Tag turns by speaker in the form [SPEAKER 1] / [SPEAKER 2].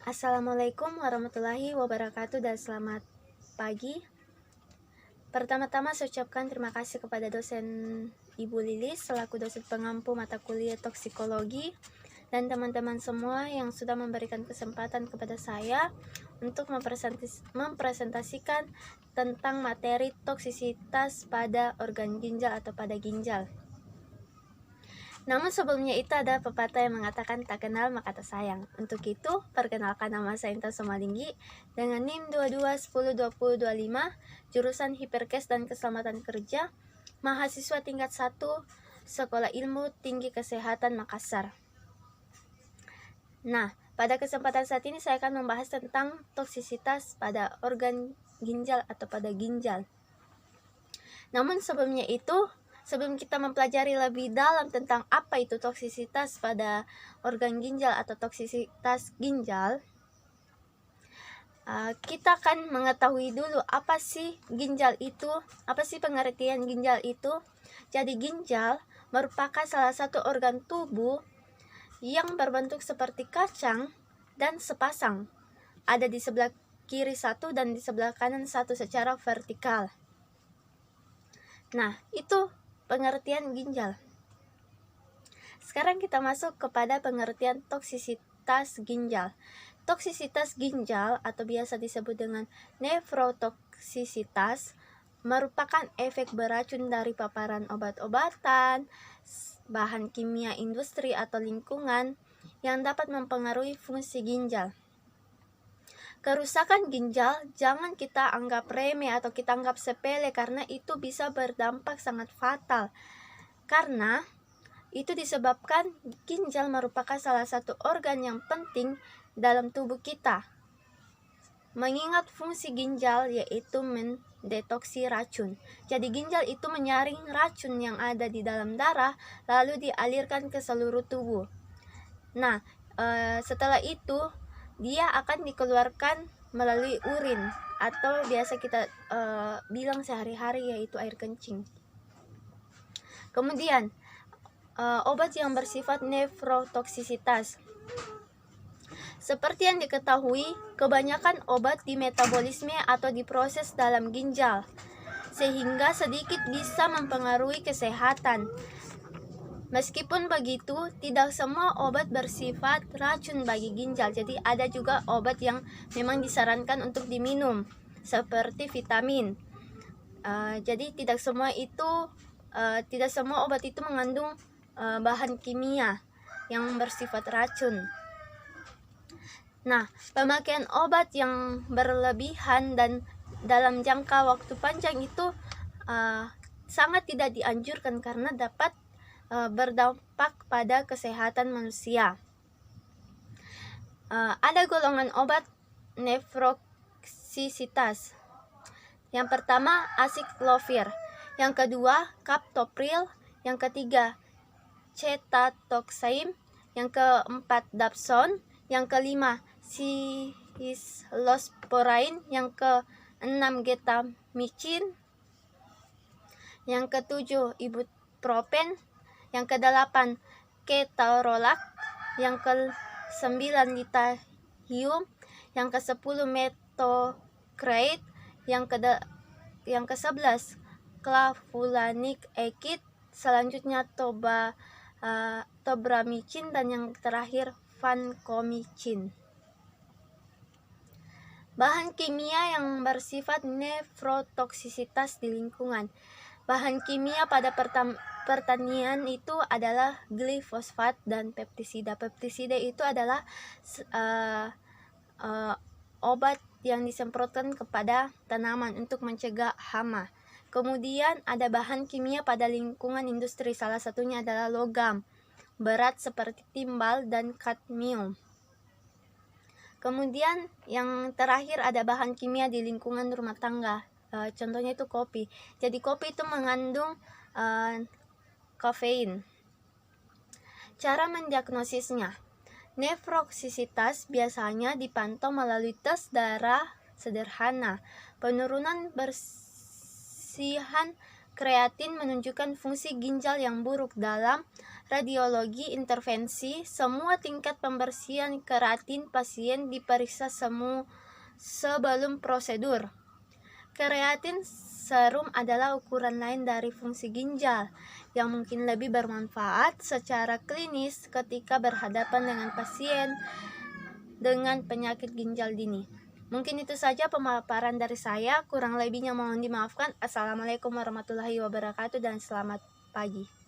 [SPEAKER 1] Assalamualaikum warahmatullahi wabarakatuh dan selamat pagi. Pertama-tama saya ucapkan terima kasih kepada dosen Ibu Lilis selaku dosen pengampu mata kuliah toksikologi dan teman-teman semua yang sudah memberikan kesempatan kepada saya untuk mempresentasikan tentang materi toksisitas pada organ ginjal atau pada ginjal. Namun sebelumnya itu ada pepatah yang mengatakan tak kenal maka tak sayang. Untuk itu, perkenalkan nama saya Intan Somalinggi dengan NIM 22102025, jurusan Hiperkes dan Keselamatan Kerja, mahasiswa tingkat 1, Sekolah Ilmu Tinggi Kesehatan Makassar. Nah, pada kesempatan saat ini saya akan membahas tentang toksisitas pada organ ginjal atau pada ginjal. Namun sebelumnya itu, sebelum kita mempelajari lebih dalam tentang apa itu toksisitas pada organ ginjal atau toksisitas ginjal, kita akan mengetahui dulu apa sih ginjal itu, apa sih pengertian ginjal itu. Jadi ginjal merupakan salah satu organ tubuh yang berbentuk seperti kacang dan sepasang. Ada di sebelah kiri satu dan di sebelah kanan satu secara vertikal. Nah, itu pengertian ginjal. Sekarang kita masuk kepada pengertian toksisitas ginjal. Toksisitas ginjal atau biasa disebut dengan nefrotoksisitas merupakan efek beracun dari paparan obat-obatan, bahan kimia industri atau lingkungan yang dapat mempengaruhi fungsi ginjal. Kerusakan ginjal jangan kita anggap remeh atau kita anggap sepele karena itu bisa berdampak sangat fatal. Karena itu disebabkan ginjal merupakan salah satu organ yang penting dalam tubuh kita. Mengingat fungsi ginjal yaitu mendetoksi racun. Jadi ginjal itu menyaring racun yang ada di dalam darah lalu dialirkan ke seluruh tubuh. Nah, setelah itu dia akan dikeluarkan melalui urin atau biasa kita bilang sehari-hari yaitu air kencing. Kemudian obat yang bersifat nefrotoksisitas. Seperti yang diketahui, kebanyakan obat dimetabolisme atau diproses dalam ginjal, sehingga sedikit bisa mempengaruhi kesehatan. Meskipun begitu, tidak semua obat bersifat racun bagi ginjal. Jadi ada juga obat yang memang disarankan untuk diminum, seperti vitamin. Jadi tidak semua obat itu mengandung bahan kimia yang bersifat racun. Nah, pemakaian obat yang berlebihan dan dalam jangka waktu panjang itu sangat tidak dianjurkan karena dapat berdampak pada kesehatan manusia. Ada golongan obat nefrotoksisitas. Yang pertama aciclovir, yang kedua captopril, yang ketiga cetatoxime, yang keempat dapsone, yang kelima cilosporin, yang keenam gentamicin, yang ketujuh ibuprofen, yang kedelapan ketorolac, yang ke-9 litahium, yang ke-10 metoclopramide, yang ke-11 clavulanic acid, selanjutnya tobramycin, dan yang terakhir vancomycin. Bahan kimia yang bersifat nefrotoksisitas di lingkungan. Bahan kimia pada pertanian itu adalah glifosat dan pestisida. Pestisida itu adalah obat yang disemprotkan kepada tanaman untuk mencegah hama. Kemudian ada bahan kimia pada lingkungan industri, salah satunya adalah logam berat seperti timbal dan kadmium. Kemudian yang terakhir ada bahan kimia di lingkungan rumah tangga, contohnya itu kopi. Jadi kopi itu mengandung kafein. Cara mendiagnosisnya. Nefrotoksisitas biasanya dipantau melalui tes darah sederhana, penurunan bersihan Kreatin menunjukkan fungsi ginjal yang buruk dalam radiologi intervensi. Semua tingkat pembersihan keratin pasien diperiksa sebelum prosedur. Kreatin serum adalah ukuran lain dari fungsi ginjal yang mungkin lebih bermanfaat secara klinis ketika berhadapan dengan pasien dengan penyakit ginjal dini. Mungkin itu saja pemaparan dari saya, kurang lebihnya mohon dimaafkan. Assalamualaikum warahmatullahi wabarakatuh dan selamat pagi.